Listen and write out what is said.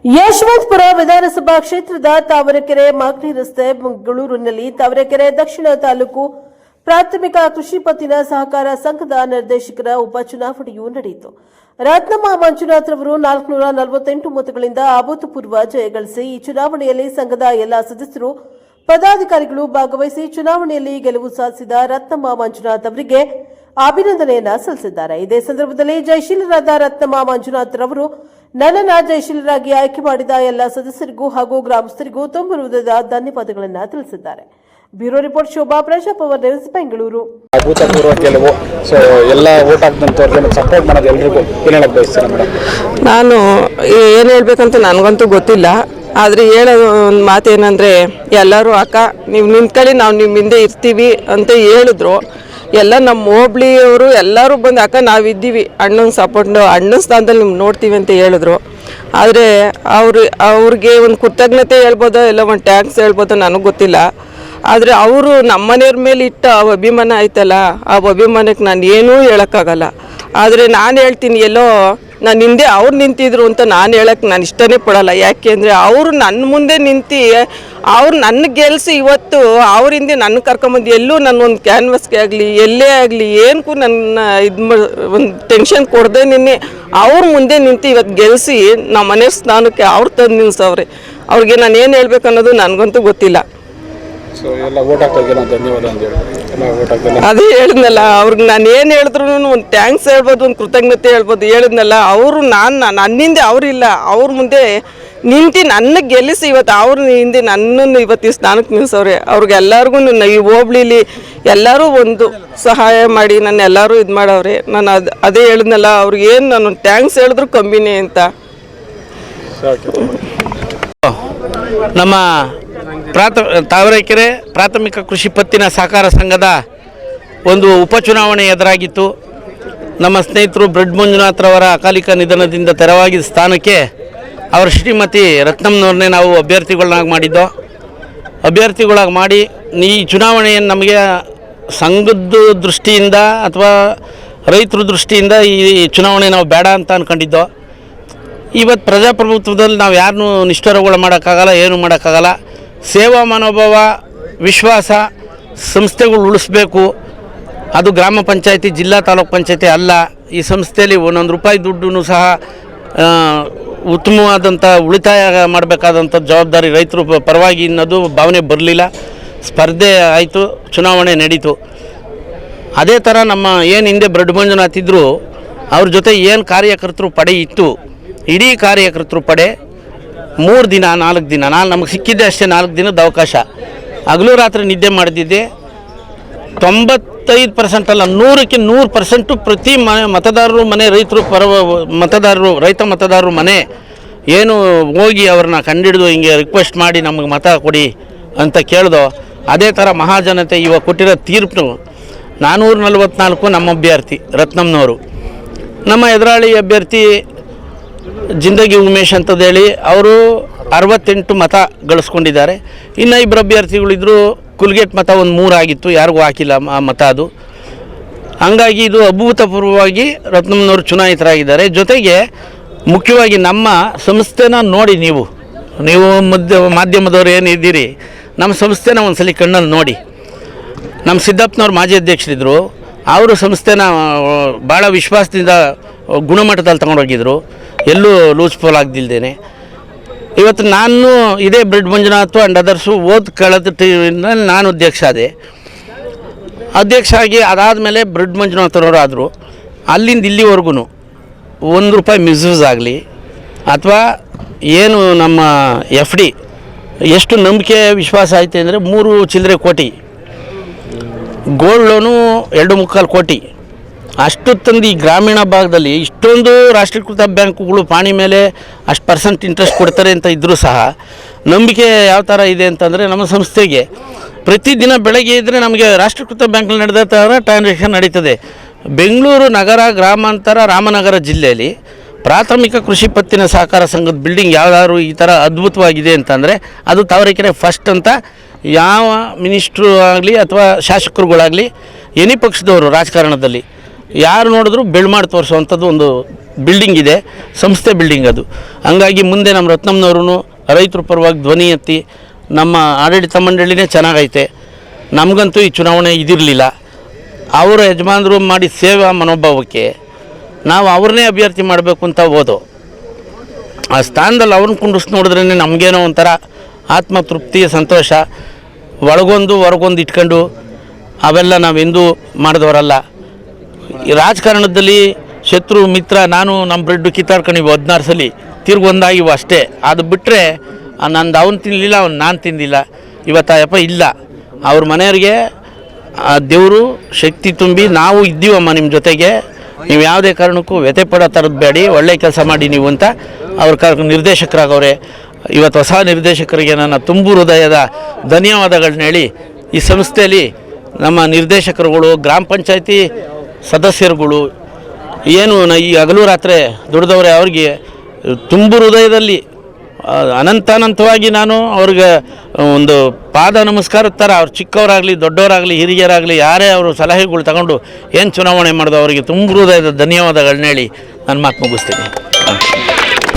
ಯಶವಂತಪುರ ವಿಧಾನಸಭಾ ಕ್ಷೇತ್ರದ ತಾವರೆಕೆರೆ ಮಾಗಡಿ ರಸ್ತೆ ಮಂಗಳೂರಿನಲ್ಲಿ ತಾವರೆಕೆರೆ ದಕ್ಷಿಣ ತಾಲೂಕು ಪ್ರಾಥಮಿಕ ಕೃಷಿ ಪತ್ತಿನ ಸಹಕಾರ ಸಂಘದ ನಿರ್ದೇಶಕರ ಉಪಚುನಾವಣೆಯು ನಡೆಯಿತು. ರತ್ನಮ್ಮ ಮಂಜುನಾಥ್ ಅವರು 448 ಮತಗಳಿಂದ ಅಭೂತಪೂರ್ವ ಜಯಗಳಿಸಿ ಈ ಚುನಾವಣೆಯಲ್ಲಿ ಸಂಘದ ಎಲ್ಲಾ ಸದಸ್ಯರು ಪದಾಧಿಕಾರಿಗಳು ಭಾಗವಹಿಸಿ ಚುನಾವಣೆಯಲ್ಲಿ ಗೆಲುವು ಸಾಧಿಸಿದ ರತ್ನಮ್ಮ ಮಂಜುನಾಥ್ ಅವರಿಗೆ ಅಭಿನಂದನೆಯನ್ನ ಸಲ್ಲಿಸಿದ್ದಾರೆ. ಇದೇ ಸಂದರ್ಭದಲ್ಲಿ ಜಯಶೀಲರಾದ ರತ್ನಮ್ಮ ಮಂಜುನಾಥ್ ರವರು ನನ್ನನ್ನು ಜಯಶೀಲರಾಗಿ ಆಯ್ಕೆ ಮಾಡಿದ ಎಲ್ಲ ಸದಸ್ಯರಿಗೂ ಹಾಗೂ ಗ್ರಾಮಸ್ಥರಿಗೂ ತುಂಬ ಹೃದಯದ ಧನ್ಯವಾದಗಳನ್ನು ತಿಳಿಸಿದ್ದಾರೆ. Bureau report Shobha, Praja power news, Bengaluru. ಅಭೂತಪೂರ್ವ ಗೆಲುವು. ಸೊ ಎಲ್ಲ ಓಟ್ ಹಾಕಿದಂಥವ್ರಿಗೆ ಸಪೋರ್ಟ್ ಮಾಡೋದು ಎಲ್ರಿಗೂ ಏನು ಹೇಳಕ್ ಬಯಸ್ತೀರಾ ಮೇಡಮ್? ನಾನು ಏನು ಹೇಳ್ಬೇಕಂತ ನನಗಂತೂ ಗೊತ್ತಿಲ್ಲ. ಆದರೆ ಹೇಳೋದು ಒಂದು ಮಾತೇನೆಂದರೆ, ಎಲ್ಲರೂ ಅಕ್ಕ ನೀವು ನಿಂತ್ಕೊಳ್ಳಿ, ನಾವು ನಿಮ್ಮ ಹಿಂದೆ ಇರ್ತೀವಿ ಅಂತ ಹೇಳಿದ್ರು. ಎಲ್ಲ ನಮ್ಮ ಹೋಬ್ಳಿಯವರು ಎಲ್ಲರೂ ಬಂದು ಅಕ್ಕ ನಾವಿದ್ದೀವಿ, ಅಣ್ಣನ ಸಪೋರ್ಟ್, ಅಣ್ಣನ ಸ್ಥಾನದಲ್ಲಿ ನಿಮ್ಗೆ ನೋಡ್ತೀವಿ ಅಂತ ಹೇಳಿದ್ರು. ಆದರೆ ಅವ್ರಿಗೆ ಒಂದು ಕೃತಜ್ಞತೆ ಹೇಳ್ಬೋದೋ ಇಲ್ಲ ಒಂದು ಟ್ಯಾಂಕ್ಸ್ ಹೇಳ್ಬೋದೋ ನನಗೆ ಗೊತ್ತಿಲ್ಲ. ಆದರೆ ಅವರು ನಮ್ಮನೆಯವ್ರ ಮೇಲೆ ಇಟ್ಟ ಅಭಿಮಾನ ಆಯ್ತಲ್ಲ, ಆ ಅಭಿಮಾನಕ್ಕೆ ನಾನು ಏನೂ ಹೇಳೋಕ್ಕಾಗಲ್ಲ. ಆದರೆ ನಾನು ಹೇಳ್ತೀನಿ, ಎಲ್ಲೋ ನಾನು ಹಿಂದೆ ಅವ್ರು ನಿಂತಿದ್ರು ಅಂತ ನಾನು ಹೇಳೋಕ್ಕೆ ನಾನು ಇಷ್ಟನೇ ಪಡೋಲ್ಲ. ಯಾಕೆ ಅಂದರೆ ಅವರು ನನ್ನ ಮುಂದೆ ನಿಂತು ಅವ್ರು ನನ್ನ ಗೆಲ್ಸಿ ಇವತ್ತು ಅವ್ರ ಹಿಂದೆ ನನ್ನ ಕರ್ಕೊಂಬಂದು ಎಲ್ಲೂ ನನ್ನೊಂದು ಕ್ಯಾನ್ವಸ್ಗೆ ಆಗಲಿ ಎಲ್ಲೇ ಆಗಲಿ ಏನಕ್ಕೂ ನನ್ನ ಒಂದು ಟೆನ್ಷನ್ ಕೊಡದೆ ನಿನ್ನೆ ಅವ್ರ ಮುಂದೆ ನಿಂತು ಇವತ್ತು ಗೆಲ್ಸಿ ನಮ್ಮ ಮನೆ ಸ್ನಾನಕ್ಕೆ ಅವ್ರು ತಂದು ನಿಲ್ಸವ್ರೆ. ಅವ್ರಿಗೆ ನಾನು ಏನು ಹೇಳ್ಬೇಕು ಅನ್ನೋದು ನನಗಂತೂ ಗೊತ್ತಿಲ್ಲ. ಸೊ ಎಲ್ಲ ಓಟ್ ಹಾಕೋರಿಗೆ ನಾನು ಧನ್ಯವಾದ ಅಂತ ಹೇಳಿ ಎಲ್ಲ ಓಟ್ ಹಾಕಿಲ್ಲ. ಅದೇ ಹೇಳಿದ್ನಲ್ಲ, ಅವ್ರಿಗೆ ನಾನು ಏನು ಹೇಳಿದ್ರು ಒಂದು ಥ್ಯಾಂಕ್ಸ್ ಹೇಳ್ಬೋದು, ಒಂದು ಕೃತಜ್ಞತೆ ಹೇಳ್ಬೋದು. ಹೇಳಿದ್ನಲ್ಲ, ಅವರು ನನ್ನಿಂದೆ ಅವರಿಲ್ಲ, ಅವ್ರ ಮುಂದೆ ನಿಂತು ನನ್ನ ಗೆಲ್ಲಿಸಿ ಇವತ್ತು ಅವ್ರ ಹಿಂದೆ ನನ್ನನ್ನು ಇವತ್ತು ಈ ಸ್ಥಾನಕ್ಕೆ ನಿಲ್ಲಿಸವ್ರೆ. ಅವ್ರಿಗೆಲ್ಲರಿಗೂ ಈ ಹೋಬ್ಳಿಲಿ ಎಲ್ಲರೂ ಒಂದು ಸಹಾಯ ಮಾಡಿ ನನ್ನ ಎಲ್ಲರೂ ಇದು ಮಾಡವ್ರೆ. ನಾನು ಅದೇ ಹೇಳಿದ್ನಲ್ಲ, ಅವ್ರಿಗೇನು ನಾನು ಥ್ಯಾಂಕ್ಸ್ ಹೇಳಿದ್ರು ಕಮ್ಮಿನೇ ಅಂತ. ನಮ್ಮ ತಾವರೆಕೆರೆ ಪ್ರಾಥಮಿಕ ಕೃಷಿ ಪತ್ತಿನ ಸಹಕಾರ ಸಂಘದ ಒಂದು ಉಪಚುನಾವಣೆ ಎದುರಾಗಿತ್ತು. ನಮ್ಮ ಸ್ನೇಹಿತರು ಬ್ರೆಡ್ ಮಂಜುನಾಥ್ರವರ ಅಕಾಲಿಕ ನಿಧನದಿಂದ ತೆರವಾಗಿದ್ದ ಸ್ಥಾನಕ್ಕೆ ಅವರ ಶ್ರೀಮತಿ ರತ್ನಮ್ಮನವ್ರನ್ನೇ ನಾವು ಅಭ್ಯರ್ಥಿಗಳನ್ನಾಗಿ ಮಾಡಿದ್ದೋ. ಅಭ್ಯರ್ಥಿಗಳಾಗಿ ಮಾಡಿ ಈ ಚುನಾವಣೆಯನ್ನು ನಮಗೆ ಸಂಘದ ದೃಷ್ಟಿಯಿಂದ ಅಥವಾ ರೈತರ ದೃಷ್ಟಿಯಿಂದ ಈ ಚುನಾವಣೆ ನಾವು ಬೇಡ ಅಂತ ಅಂದ್ಕೊಂಡಿದ್ದೋ. ಇವತ್ತು ಪ್ರಜಾಪ್ರಭುತ್ವದಲ್ಲಿ ನಾವು ಯಾರನ್ನೂ ನಿಷ್ಠುರಗಳು ಮಾಡೋಕ್ಕಾಗಲ್ಲ, ಏನೂ ಮಾಡೋಕ್ಕಾಗಲ್ಲ. ಸೇವಾ ಮನೋಭಾವ, ವಿಶ್ವಾಸ, ಸಂಸ್ಥೆಗಳು ಉಳಿಸ್ಬೇಕು. ಅದು ಗ್ರಾಮ ಪಂಚಾಯತಿ, ಜಿಲ್ಲಾ ತಾಲೂಕು ಪಂಚಾಯತಿ ಅಲ್ಲ. ಈ ಸಂಸ್ಥೆಯಲ್ಲಿ ಒಂದೊಂದು ರೂಪಾಯಿ ದುಡ್ಡು ಸಹ ಉತ್ತಮವಾದಂಥ ಉಳಿತಾಯ ಮಾಡಬೇಕಾದಂಥ ಜವಾಬ್ದಾರಿ ರೈತರು ಪರವಾಗಿ ಅನ್ನೋದು ಭಾವನೆ ಬರಲಿಲ್ಲ. ಸ್ಪರ್ಧೆ ಆಯಿತು, ಚುನಾವಣೆ ನಡೀತು. ಅದೇ ಥರ ನಮ್ಮ ಏನು ಹಿಂದೆ ಬ್ರೆಡ್ ಮಂಜುನಾಥ್ ಇದ್ದರು, ಅವ್ರ ಜೊತೆ ಏನು ಕಾರ್ಯಕರ್ತರು ಪಡೆ ಇತ್ತು, ಇಡೀ ಕಾರ್ಯಕರ್ತರು ಪಡೆ 3 ದಿನ 4 ದಿನ ನಮಗೆ ಸಿಕ್ಕಿದ್ದೆ ಅಷ್ಟೇ 4 ದಿನದ ಅವಕಾಶ. ಹಗಲು ರಾತ್ರಿ ನಿದ್ದೆ ಮಾಡಿದ್ದೆ. 95% ಅಲ್ಲ, 100ಕ್ಕೆ 100% ಪ್ರತಿ ಮತದಾರರು ಮನೆ ರೈತರು ರೈತ ಮತದಾರರು ಮನೆ ಏನು ಹೋಗಿ ಅವ್ರನ್ನ ಕಂಡಿಡಿದು ಹಿಂಗೆ ರಿಕ್ವೆಸ್ಟ್ ಮಾಡಿ ನಮಗೆ ಮತ ಕೊಡಿ ಅಂತ ಕೇಳ್ದೋ. ಅದೇ ಥರ ಮಹಾಜನತೆ ಇವಾಗ ಕೊಟ್ಟಿರೋ ತೀರ್ಪು 444 ನಮ್ಮ ಅಭ್ಯರ್ಥಿ ರತ್ನಮ್ಮನವರು. ನಮ್ಮ ಎದುರಾಳಿ ಅಭ್ಯರ್ಥಿ ಜಿಂದಗಿ ಉಮೇಶ್ ಅಂತದೇಳಿ ಅವರು 68 ಮತ ಗಳಿಸ್ಕೊಂಡಿದ್ದಾರೆ. ಇನ್ನು 2 ಅಭ್ಯರ್ಥಿಗಳಿದ್ರು. ಕುಲ್ಗೇಟ್ ಮತ ಒಂದು 3 ಆಗಿತ್ತು, ಯಾರಿಗೂ ಹಾಕಿಲ್ಲ ಆ ಮತ. ಅದು ಹಂಗಾಗಿ ಇದು ಅಭೂತಪೂರ್ವವಾಗಿ ರತ್ನಮ್ಮನವರು ಚುನಾಯಿತರಾಗಿದ್ದಾರೆ. ಜೊತೆಗೆ ಮುಖ್ಯವಾಗಿ ನಮ್ಮ ಸಂಸ್ಥೆನ ನೋಡಿ, ನೀವು ಮಾಧ್ಯಮದವ್ರು ಏನಿದ್ದೀರಿ, ನಮ್ಮ ಸಂಸ್ಥೆನ ಒಂದು ಸಲ ಕಣ್ಣಲ್ಲಿ ನೋಡಿ. ನಮ್ಮ ಸಿದ್ದಪ್ಪನವ್ರು ಮಾಜಿ ಅಧ್ಯಕ್ಷರಿದ್ದರು. ಅವರು ಸಂಸ್ಥೆನ ಭಾಳ ವಿಶ್ವಾಸದಿಂದ ಗುಣಮಟ್ಟದಲ್ಲಿ ತಗೊಂಡೋಗಿದ್ರು, ಎಲ್ಲೂ ಲೂಸ್ ಪೋಲ್ ಆಗದಿಲ್ದೇನೆ. ಇವತ್ತು ನಾನು ಇದೇ ಬ್ರೆಡ್ ಮಂಜುನಾಥ್ ಆ್ಯಂಡ್ ಅದರ್ಸು ಕಳೆದ ಟೀಮಿನಲ್ಲಿ ನಾನು ಅಧ್ಯಕ್ಷ ಆಗಿ ಅದಾದಮೇಲೆ ಬ್ರೆಡ್ ಮಂಜುನಾಥ್ರವರು ಆದರು. ಅಲ್ಲಿಂದ ಇಲ್ಲಿವರೆಗೂ 1 ರೂಪಾಯಿ ಮಿಸ್ಯೂಸ್ ಆಗಲಿ ಅಥವಾ ಏನು ನಮ್ಮ FD ಎಷ್ಟು ನಂಬಿಕೆ ವಿಶ್ವಾಸ ಐತೆ ಅಂದರೆ 3 ಚಿಲ್ಲರೆ ಕೋಟಿ, ಗೋಲ್ಡ್ ಲೋನು 2.25 ಕೋಟಿ ಅಷ್ಟು ತಂದು ಈ ಗ್ರಾಮೀಣ ಭಾಗದಲ್ಲಿ ಇಷ್ಟೊಂದು ರಾಷ್ಟ್ರೀಕೃತ ಬ್ಯಾಂಕುಗಳು ಪಾಣಿ ಮೇಲೆ ಅಷ್ಟು % ಇಂಟ್ರೆಸ್ಟ್ ಕೊಡ್ತಾರೆ ಅಂತ ಇದ್ದರೂ ಸಹ ನಂಬಿಕೆ ಯಾವ ಥರ ಇದೆ ಅಂತಂದರೆ, ನಮ್ಮ ಸಂಸ್ಥೆಗೆ ಪ್ರತಿದಿನ ಬೆಳಗ್ಗೆ ಇದ್ದರೆ ನಮಗೆ ರಾಷ್ಟ್ರೀಕೃತ ಬ್ಯಾಂಕ್ನಲ್ಲಿ ನಡೆದ ಥರ ಟ್ರಾನ್ಸಾಕ್ಷನ್ ನಡೀತದೆ. ಬೆಂಗಳೂರು ನಗರ, ಗ್ರಾಮಾಂತರ, ರಾಮನಗರ ಜಿಲ್ಲೆಯಲ್ಲಿ ಪ್ರಾಥಮಿಕ ಕೃಷಿ ಪತ್ತಿನ ಸಹಕಾರ ಸಂಘದ ಬಿಲ್ಡಿಂಗ್ ಯಾವ್ದಾದ್ರು ಈ ಥರ ಅದ್ಭುತವಾಗಿದೆ ಅಂತಂದರೆ ಅದು ತಾವರೆಕೆರೆ ಫಸ್ಟ್ ಅಂತ ಯಾವ ಮಿನಿಸ್ಟ್ರು ಆಗಲಿ ಅಥವಾ ಶಾಸಕರುಗಳಾಗಲಿ ಎನಿ ಪಕ್ಷದವರು ರಾಜಕಾರಣದಲ್ಲಿ ಯಾರು ನೋಡಿದ್ರು ಬೆಳ್ ಮಾಡಿ ತೋರಿಸುವಂಥದ್ದು ಒಂದು ಬಿಲ್ಡಿಂಗ್ ಇದೆ, ಸಂಸ್ಥೆ ಬಿಲ್ಡಿಂಗ್ ಅದು. ಹಂಗಾಗಿ ಮುಂದೆ ನಮ್ಮ ರತ್ನಮ್ಮನವ್ರೂ ರೈತರ ಪರವಾಗಿ ಧ್ವನಿ ಎತ್ತಿ ನಮ್ಮ ಆಡಳಿತ ಮಂಡಳಿನೇ ಚೆನ್ನಾಗೈತೆ. ನಮಗಂತೂ ಈ ಚುನಾವಣೆ ಇದಿರಲಿಲ್ಲ. ಅವರ ಯಜಮಾನರು ಮಾಡಿ ಸೇವಾ ಮನೋಭಾವಕ್ಕೆ ನಾವು ಅವ್ರನ್ನೇ ಅಭ್ಯರ್ಥಿ ಮಾಡಬೇಕು ಅಂತ ಹೋದೋ. ಆ ಸ್ಥಾನದಲ್ಲಿ ಅವ್ರನ್ನ ಕುಂಡಿಸ್ ನೋಡಿದ್ರೇ ನಮಗೇನೋ ಒಂಥರ ಆತ್ಮತೃಪ್ತಿ, ಸಂತೋಷ. ಒಳಗೊಂದು ಹೊರಗೊಂದು ಇಟ್ಕೊಂಡು ಅವೆಲ್ಲ ನಾವೆಂದೂ ಮಾಡಿದವರಲ್ಲ. ಈ ರಾಜಕಾರಣದಲ್ಲಿ ಶತ್ರು ಮಿತ್ರ, ನಾನು ನಮ್ಮ ಬ್ರೆಡ್ಡು ಕಿತ್ತಾಡ್ಕೊಂಡಿವು 16 ಸಲ, ತಿರ್ಗೊಂದಾಗಿವು ಅಷ್ಟೇ. ಅದು ಬಿಟ್ಟರೆ ನಂದು ಅವ್ನು ತಿನ್ನಲಿಲ್ಲ, ಅವ್ನು ನಾನು ತಿಂದಿಲ್ಲ. ಇವತ್ತಪ್ಪ ಇಲ್ಲ, ಅವ್ರ ಮನೆಯವ್ರಿಗೆ ದೇವರು ಶಕ್ತಿ ತುಂಬಿ ನಾವು ಇದ್ದೀವಮ್ಮ ನಿಮ್ಮ ಜೊತೆಗೆ, ನೀವು ಯಾವುದೇ ಕಾರಣಕ್ಕೂ ವ್ಯಥೆ ಪಡೋ ಥರದ್ದು ಬೇಡಿ, ಒಳ್ಳೆ ಕೆಲಸ ಮಾಡಿ ನೀವು ಅಂತ ಅವ್ರ ನಿರ್ದೇಶಕರಾಗವ್ರೆ. ಇವತ್ತು ಹೊಸ ನಿರ್ದೇಶಕರಿಗೆ ನನ್ನ ತುಂಬು ಹೃದಯದ ಧನ್ಯವಾದಗಳನ್ನ ಹೇಳಿ, ಈ ಸಂಸ್ಥೆಯಲ್ಲಿ ನಮ್ಮ ನಿರ್ದೇಶಕರುಗಳು, ಗ್ರಾಮ ಪಂಚಾಯತಿ ಸದಸ್ಯರುಗಳು ಏನು ಈ ಹಗಲು ರಾತ್ರಿ ದುಡಿದವ್ರೆ, ಅವ್ರಿಗೆ ತುಂಬು ಹೃದಯದಲ್ಲಿ ಅನಂತಾನಂತವಾಗಿ ನಾನು ಅವ್ರಿಗೆ ಒಂದು ಪಾದ ನಮಸ್ಕಾರದ ಥರ, ಅವ್ರು ಚಿಕ್ಕವರಾಗಲಿ ದೊಡ್ಡವರಾಗಲಿ ಹಿರಿಯರಾಗಲಿ ಯಾರೇ ಅವರು ಸಲಹೆಗಳು ತಗೊಂಡು ಏನು ಚುನಾವಣೆ ಮಾಡಿದೋ ಅವರಿಗೆ ತುಂಬ ಹೃದಯದ ಧನ್ಯವಾದಗಳನ್ನ ಹೇಳಿ ನನ್ನ ಮಾತು ಮುಗಿಸ್ತೀನಿ.